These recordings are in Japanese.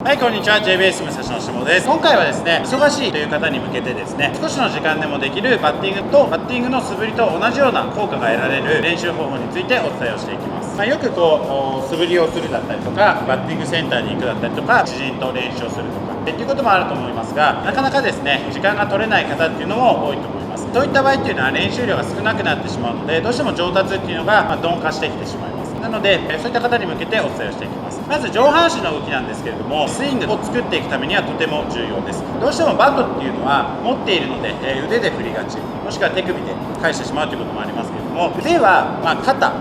はい、こんにちは。JBS 武蔵野下です。今回はですね、忙しいという方に向けてですね、少しの時間でもできるバッティングとバッティングの素振りと同じような効果が得られる練習方法についてお伝えをしていきます。よく素振りをするだったりとか、バッティングセンターに行くだったりとか、知人と練習をするとかっていうこともあると思いますが、なかなかですね、時間が取れない方っていうのも多いと思います。そういった場合っていうのは練習量が少なくなってしまうので、どうしても上達っていうのが鈍化してきてしまいます。なので、そういった方に向けてお伝えをしていきます。まず上半身の動きなんですけれども、スイングを作っていくためにはとても重要です。どうしてもバットっていうのは持っているので、腕で振りがち、もしくは手首で返してしまうということもありますけれども、腕は肩、肩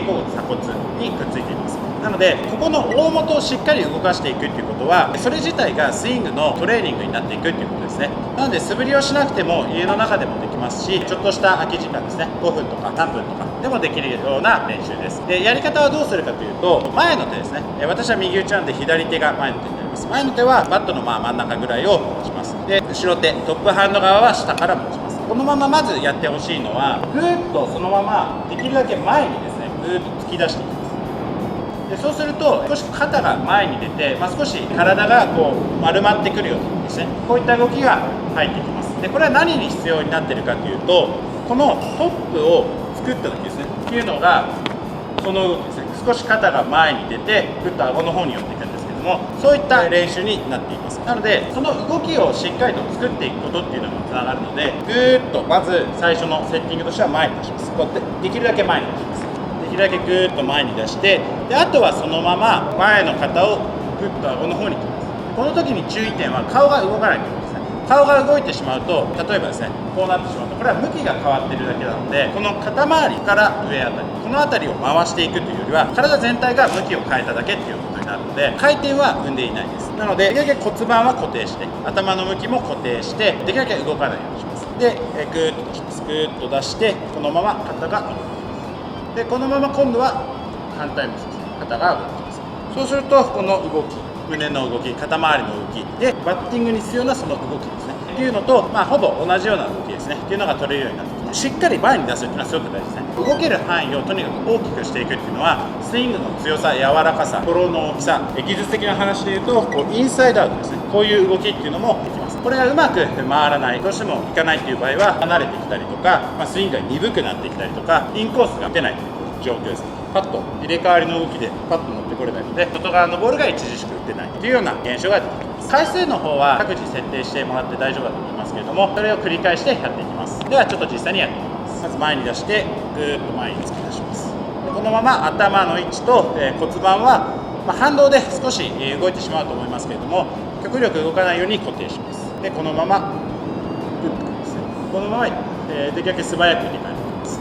甲骨、鎖骨にくっついています。なので、ここの大元をしっかり動かしていくっていうことは、それ自体がスイングのトレーニングになっていくっていうことですね。なので、素振りをしなくても家の中でもできますし、ちょっとした空き時間ですね、5分とか3分とかでもできるような練習です。で、やり方はどうするかというと、前の手ですね、私は右打ちなので左手が前の手になります。前の手はバットの真ん中ぐらいを持ちます。で、後ろ手、トップハンド側は下から持ちます。このまままずやってほしいのは、ぐーっとそのままできるだけ前にですね、ぐーっと突き出していきます。でそうすると少し肩が前に出て、少し体がこう丸まってくるようにですね、こういった動きが入ってきます。でこれは何に必要になっているかというと、このトップを作った時ですねっていうのがこの動きですね。少し肩が前に出てぐっと顎の方に寄っていくんですけども、そういった練習になっています。なのでその動きをしっかりと作っていくことっていうのにもつながるので、ぐーっとまず最初のセッティングとしては前に出します。こうやってできるだけ前に出します。できるだけぐーっと前に出して、であとはそのまま前の肩をぐっと顎の方にきます。この時に注意点は顔が動かないということですね。顔が動いてしまうと、例えばですね、こうなってしまうと、これは向きが変わっているだけなので、この肩周りから上あたり、この辺りを回していくというよりは、体全体が向きを変えただけっていうことになるので、回転は生んでいないです。なので、できるだけ骨盤は固定して、頭の向きも固定して、できるだけ動かないようにします。で、ぐーっと出します。ぐーっと出して、このまま肩が動きます。でこのまま今度は反対もします。肩が動きます。そうするとこの動き、胸の動き、肩周りの動きでバッティングに必要なその動きですねっていうのと、ほぼ同じような動きですねっていうのが取れるようになってきます。しっかり前に出すっていうのはすごく大事ですね。動ける範囲をとにかく大きくしていくっていうのは、スイングの強さ、柔らかさ、フォローの大きさ、技術的な話でいうとインサイドアウトですね、こういう動きっていうのもできます。これがうまく回らない、どうしてもいかないっていう場合は離れてきたりとか、スイングが鈍くなってきたりとか、インコースが出ないという状況です。パッと入れ替わりの動きでパッと持ってこれないので、外側のボールが著しく打ってないというような現象が出てきます。回数の方は各自設定してもらって大丈夫だと思いますけれども、それを繰り返してやっていきます。ではちょっと実際にやっていきます。まず前に出してぐーっと前に突き出します。このまま頭の位置と骨盤は反動で少し動いてしまうと思いますけれども、極力動かないように固定します。でこのままグッとですね、このままできるだけ素早く入れ替えていきます。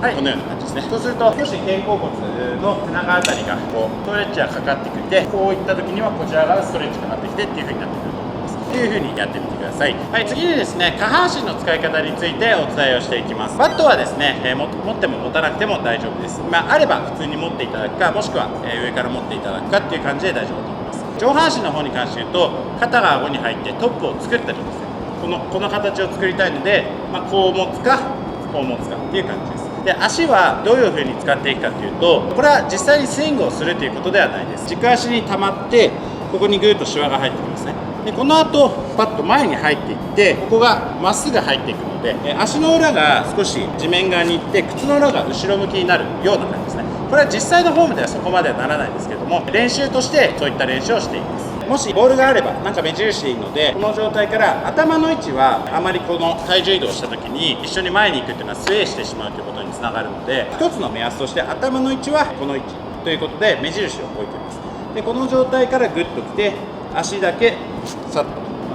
はい、このような感じですね。そうすると少し肩甲骨の背中あたりがこうストレッチがかかってきて、こういった時にはこちら側ストレッチかかってきてっていう風になってくると思います。という風にやってみてください。はい、次にですね、下半身の使い方についてお伝えをしていきます。バットはですね、持っても持たなくても大丈夫です。あれば普通に持っていただくか、もしくは上から持っていただくかっていう感じで大丈夫だと思います。上半身の方に関して言うと、肩が顎に入ってトップを作ったりですね、この形を作りたいので、こう持つかこう持つかっていう感じです。で足はどういう風に使っていくかというと、これは実際にスイングをするということではないです。軸足に溜まってここにぐーっとシワが入ってきますね。でこの後パッと前に入っていって、ここがまっすぐ入っていくので、足の裏が少し地面側に行って靴の裏が後ろ向きになるような感じですね。これは実際のフォームではそこまではならないんですけども、練習としてそういった練習をしています。もしボールがあれば目印でいいので、この状態から頭の位置はあまりこの体重移動した時に一緒に前に行くっていうのはスウェーしてしまうということにつながるので、一つの目安として頭の位置はこの位置ということで目印を置いています。でこの状態からグッときて足だけさっ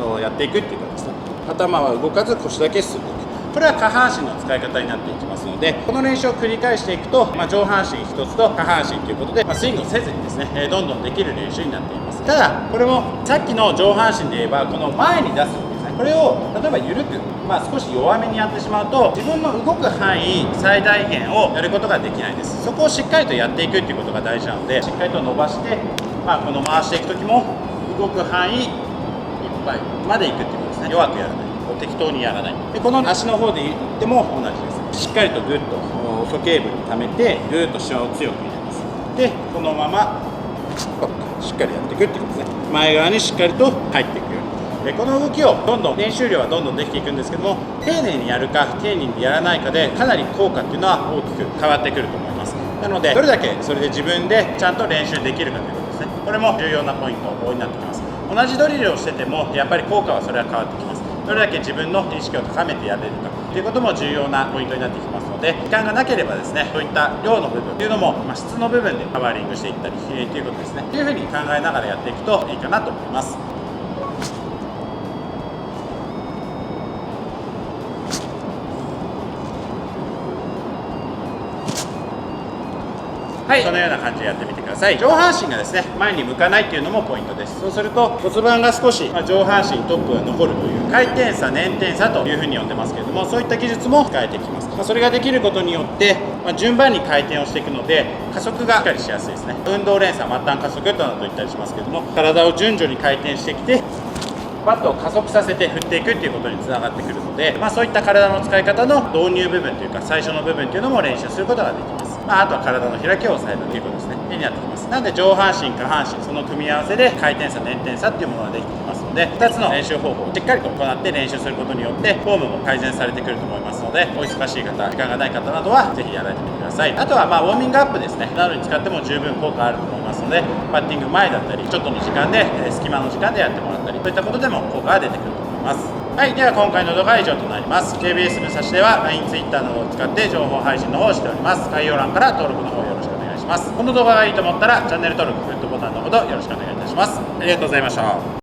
とやっていくっていう感じですね。頭は動かず腰だけ進んでいく。これは下半身の使い方になっていきますので、この練習を繰り返していくと、上半身一つと下半身ということで、スイングをせずにですね、どんどんできる練習になっています。ただこれもさっきの上半身で言えば、この前に出す動きですね、これを例えば緩く、少し弱めにやってしまうと、自分の動く範囲最大限をやることができないです。そこをしっかりとやっていくっていうことが大事なので、しっかりと伸ばして、この回していく時も動く範囲いっぱいまでいくっていうことですね。弱くやらない、適当にやらない。でこの足の方で言っても同じです。しっかりとグッと細ケーブルに溜めてぐーっとシワを強く入れます。でこのまましっかりやっていくっていうことですね。前側にしっかりと入っていくように。この動きをどんどん練習量はどんどんできていくんですけども、丁寧にやるか丁寧にやらないかでかなり効果っていうのは大きく変わってくると思います。なのでどれだけそれで自分でちゃんと練習できるかということですね。これも重要なポイントになってきます。同じドリルをしててもやっぱり効果はそれは変わってきます。どれだけ自分の意識を高めてやれるかということも重要なポイントになってきますので、時間がなければですね、そういった量の部分というのも、質の部分でカバーリングしていったりということですね。というふうに考えながらやっていくといいかなと思います。はい、このような感じでやってみてください。上半身がですね、前に向かないっていうのもポイントです。そうすると骨盤が少し、上半身トップが残るという回転差、捻転差というふうに呼んでますけれども、そういった技術も使えてきます。それができることによって、順番に回転をしていくので加速がしっかりしやすいですね。運動連鎖末端加速となどと言ったりしますけれども、体を順序に回転してきてバットを加速させて振っていくっていうことにつながってくるので、そういった体の使い方の導入部分というか最初の部分っていうのも練習することができます。あとは体の開きを抑えるということですねになってきます。なので上半身下半身その組み合わせで回転差捻転差っていうものができてきますので、2つの練習方法をしっかりと行って練習することによってフォームも改善されてくると思いますので、お忙しい方時間がない方などはぜひやられてみてください。あとはウォーミングアップですねなどに使っても十分効果あると思いますので、バッティング前だったりちょっとの時間で隙間の時間でやってもらったり、そういったことでも効果が出てくると思います。はい、では今回の動画は以上となります。 KBS 武蔵では LINE、Twitter などを使って情報配信の方をしております。概要欄から登録の方よろしくお願いします。この動画がいいと思ったらチャンネル登録、グッドボタンのほどよろしくお願いいたします。ありがとうございました。